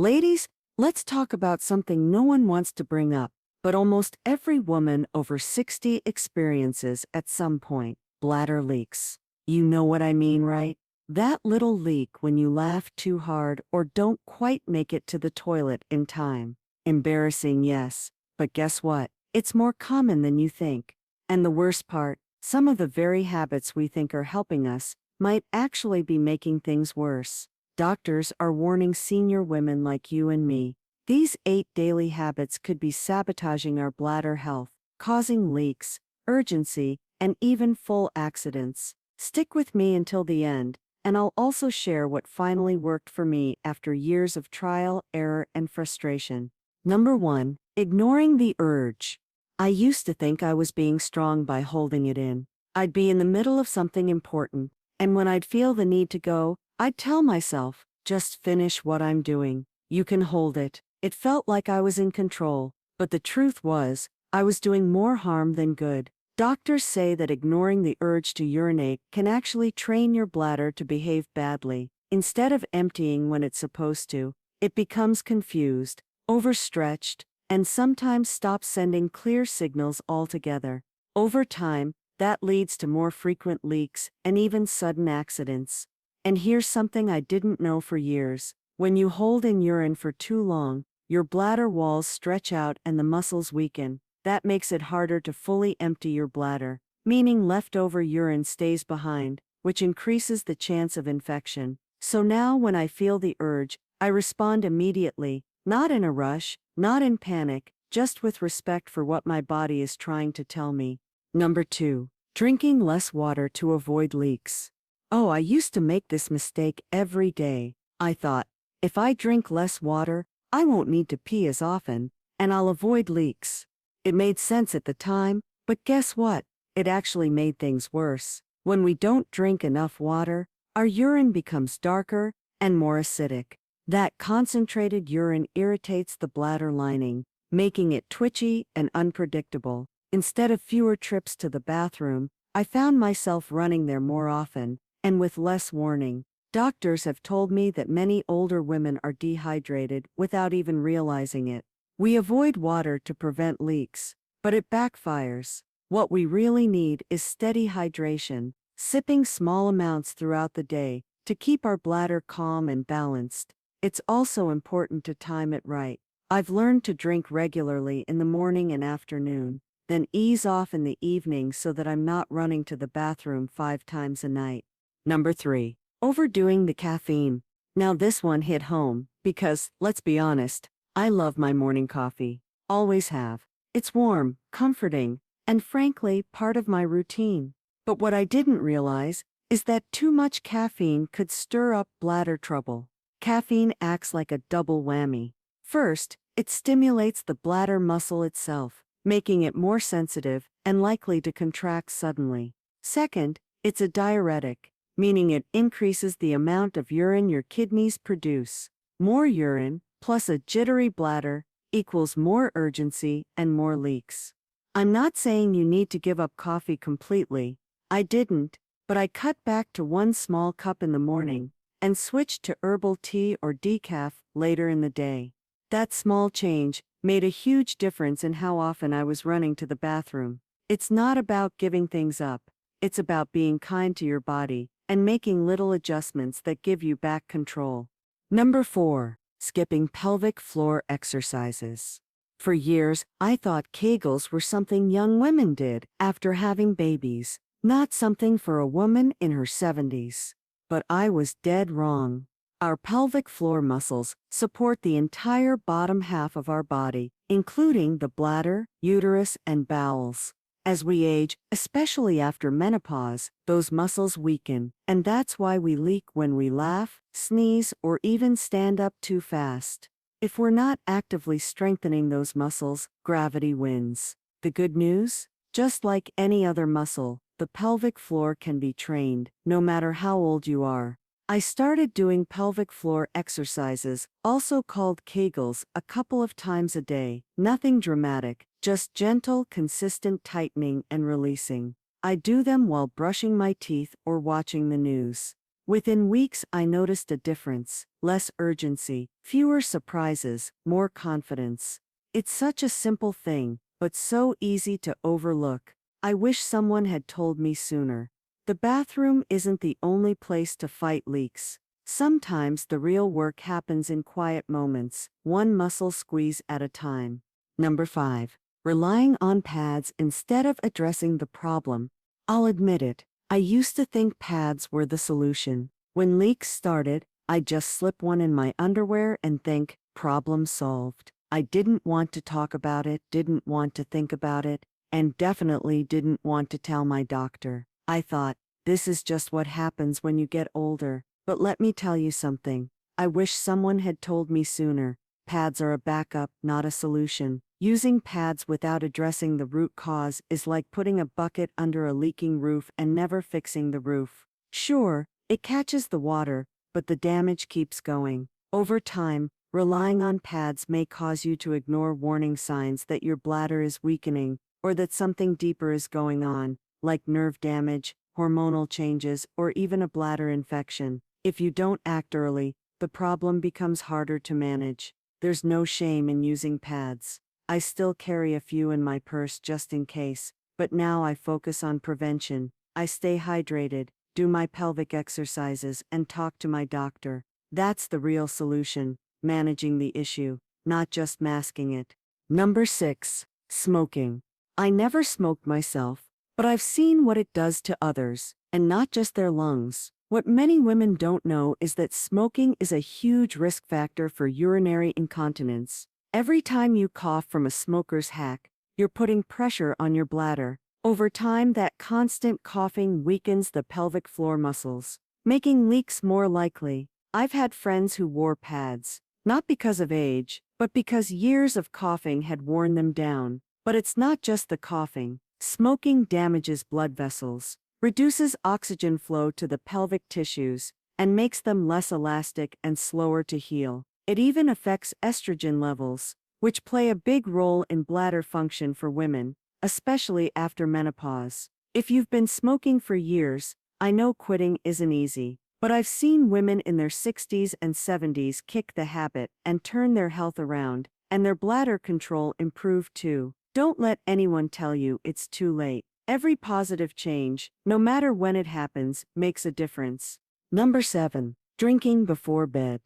Ladies, let's talk about something no one wants to bring up, but almost every woman over 60 experiences at some point: bladder leaks. You know what I mean, right? That little leak when you laugh too hard or don't quite make it to the toilet in time. Embarrassing, yes, but guess what? It's more common than you think. And the worst part, some of the very habits we think are helping us might actually be making things worse. Doctors are warning senior women like you and me. These 8 daily habits could be sabotaging our bladder health, causing leaks, urgency, and even full accidents. Stick with me until the end, and I'll also share what finally worked for me after years of trial, error, and frustration. Number 1. Ignoring the urge. I used to think I was being strong by holding it in. I'd be in the middle of something important, and when I'd feel the need to go, I'd tell myself, just finish what I'm doing. You can hold it. It felt like I was in control, but the truth was, I was doing more harm than good. Doctors say that ignoring the urge to urinate can actually train your bladder to behave badly. Instead of emptying when it's supposed to, it becomes confused, overstretched, and sometimes stops sending clear signals altogether. Over time, that leads to more frequent leaks and even sudden accidents. And here's something I didn't know for years. When you hold in urine for too long, your bladder walls stretch out and the muscles weaken. That makes it harder to fully empty your bladder, meaning leftover urine stays behind, which increases the chance of infection. So now when I feel the urge, I respond immediately, not in a rush, not in panic, just with respect for what my body is trying to tell me. Number 2. Drinking less water to avoid leaks. Oh, I used to make this mistake every day. I thought, if I drink less water, I won't need to pee as often, and I'll avoid leaks. It made sense at the time, but guess what? It actually made things worse. When we don't drink enough water, our urine becomes darker and more acidic. That concentrated urine irritates the bladder lining, making it twitchy and unpredictable. Instead of fewer trips to the bathroom, I found myself running there more often, and with less warning. Doctors have told me that many older women are dehydrated without even realizing it. We avoid water to prevent leaks, but it backfires. What we really need is steady hydration, sipping small amounts throughout the day to keep our bladder calm and balanced. It's also important to time it right. I've learned to drink regularly in the morning and afternoon, then ease off in the evening so that I'm not running to the bathroom 5 times a night. Number 3. Overdoing the caffeine. Now this one hit home, because, let's be honest, I love my morning coffee. Always have. It's warm, comforting, and frankly, part of my routine. But what I didn't realize is that too much caffeine could stir up bladder trouble. Caffeine acts like a double whammy. First, it stimulates the bladder muscle itself, making it more sensitive and likely to contract suddenly. Second, it's a diuretic, meaning it increases the amount of urine your kidneys produce. More urine, plus a jittery bladder, equals more urgency and more leaks. I'm not saying you need to give up coffee completely. I didn't, but I cut back to 1 small cup in the morning, and switched to herbal tea or decaf later in the day. That small change made a huge difference in how often I was running to the bathroom. It's not about giving things up. It's about being kind to your body and making little adjustments that give you back control. Number 4. Skipping pelvic floor exercises. For years, I thought Kegels were something young women did after having babies, not something for a woman in her 70s. But I was dead wrong. Our pelvic floor muscles support the entire bottom half of our body, including the bladder, uterus, and bowels. As we age, especially after menopause, those muscles weaken, and that's why we leak when we laugh, sneeze, or even stand up too fast. If we're not actively strengthening those muscles, gravity wins. The good news? Just like any other muscle, the pelvic floor can be trained, no matter how old you are. I started doing pelvic floor exercises, also called Kegels, a couple of times a day. Nothing dramatic, just gentle, consistent tightening and releasing. I do them while brushing my teeth or watching the news. Within weeks, I noticed a difference: less urgency, fewer surprises, more confidence. It's such a simple thing, but so easy to overlook. I wish someone had told me sooner. The bathroom isn't the only place to fight leaks. Sometimes the real work happens in quiet moments, one muscle squeeze at a time. Number 5. Relying on pads instead of addressing the problem. I'll admit it, I used to think pads were the solution. When leaks started, I'd just slip one in my underwear and think, problem solved. I didn't want to talk about it, didn't want to think about it, and definitely didn't want to tell my doctor. I thought, this is just what happens when you get older. But let me tell you something. I wish someone had told me sooner. Pads are a backup, not a solution. Using pads without addressing the root cause is like putting a bucket under a leaking roof and never fixing the roof. Sure, it catches the water, but the damage keeps going. Over time, relying on pads may cause you to ignore warning signs that your bladder is weakening, or that something deeper is going on, like nerve damage, hormonal changes, or even a bladder infection. If you don't act early, the problem becomes harder to manage. There's no shame in using pads. I still carry a few in my purse just in case, but now I focus on prevention. I stay hydrated, do my pelvic exercises, and talk to my doctor. That's the real solution, managing the issue, not just masking it. Number 6. Smoking. I never smoked myself, but I've seen what it does to others, and not just their lungs. What many women don't know is that smoking is a huge risk factor for urinary incontinence. Every time you cough from a smoker's hack, you're putting pressure on your bladder. Over time, that constant coughing weakens the pelvic floor muscles, making leaks more likely. I've had friends who wore pads, not because of age, but because years of coughing had worn them down. But it's not just the coughing. Smoking damages blood vessels, reduces oxygen flow to the pelvic tissues, and makes them less elastic and slower to heal. It even affects estrogen levels, which play a big role in bladder function for women, especially after menopause. If you've been smoking for years, I know quitting isn't easy, but I've seen women in their 60s and 70s kick the habit and turn their health around, and their bladder control improve too. Don't let anyone tell you it's too late. Every positive change, no matter when it happens, makes a difference. Number 7. Drinking before bed.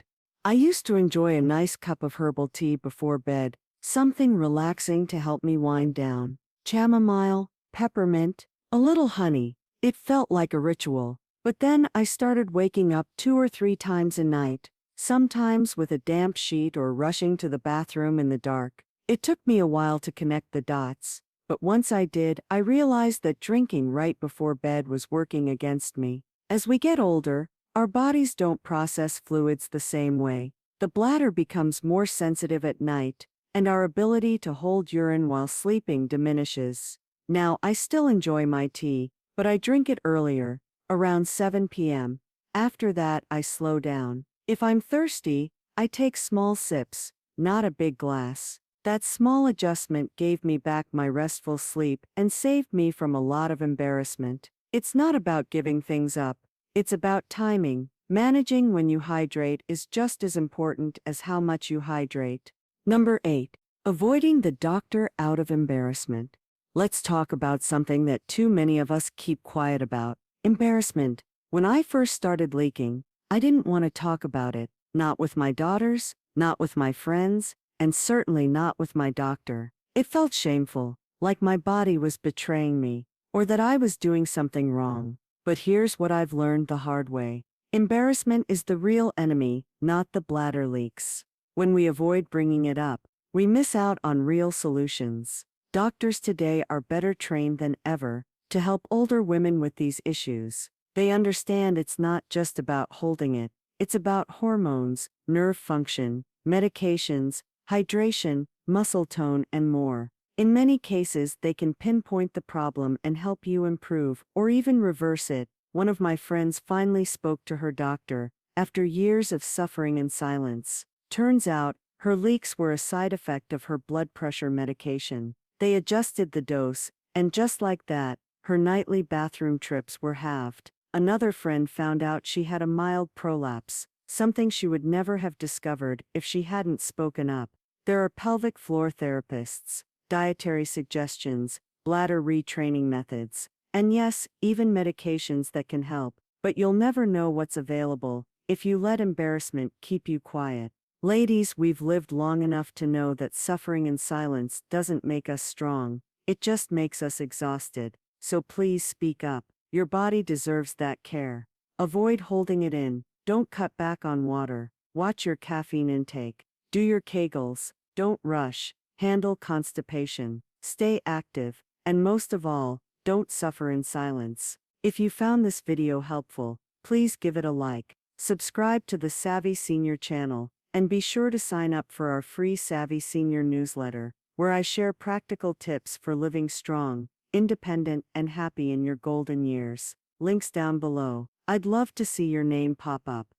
I used to enjoy a nice cup of herbal tea before bed, something relaxing to help me wind down. Chamomile, peppermint, a little honey. It felt like a ritual. But then I started waking up 2 or 3 times a night, sometimes with a damp sheet or rushing to the bathroom in the dark. It took me a while to connect the dots, but once I did, I realized that drinking right before bed was working against me. As we get older, our bodies don't process fluids the same way. The bladder becomes more sensitive at night, and our ability to hold urine while sleeping diminishes. Now, I still enjoy my tea, but I drink it earlier, around 7 p.m. After that, I slow down. If I'm thirsty, I take small sips, not a big glass. That small adjustment gave me back my restful sleep and saved me from a lot of embarrassment. It's not about giving things up. It's about timing. Managing when you hydrate is just as important as how much you hydrate. Number 8. Avoiding the doctor out of embarrassment. Let's talk about something that too many of us keep quiet about: embarrassment. When I first started leaking, I didn't want to talk about it. Not with my daughters, not with my friends, and certainly not with my doctor. It felt shameful, like my body was betraying me, or that I was doing something wrong. But here's what I've learned the hard way. Embarrassment is the real enemy, not the bladder leaks. When we avoid bringing it up, we miss out on real solutions. Doctors today are better trained than ever to help older women with these issues. They understand it's not just about holding it, it's about hormones, nerve function, medications, hydration, muscle tone, and more. In many cases, they can pinpoint the problem and help you improve, or even reverse it. One of my friends finally spoke to her doctor, after years of suffering in silence. Turns out, her leaks were a side effect of her blood pressure medication. They adjusted the dose, and just like that, her nightly bathroom trips were halved. Another friend found out she had a mild prolapse, something she would never have discovered if she hadn't spoken up. There are pelvic floor therapists, dietary suggestions, bladder retraining methods, and yes, even medications that can help, but you'll never know what's available if you let embarrassment keep you quiet. Ladies, we've lived long enough to know that suffering in silence doesn't make us strong, it just makes us exhausted. So please speak up. Your body deserves that care. Avoid holding it in, don't cut back on water, watch your caffeine intake, do your Kegels, don't rush, handle constipation, stay active, and most of all, don't suffer in silence. If you found this video helpful, please give it a like, subscribe to the Savvy Senior channel, and be sure to sign up for our free Savvy Senior newsletter, where I share practical tips for living strong, independent, and happy in your golden years. Links down below. I'd love to see your name pop up.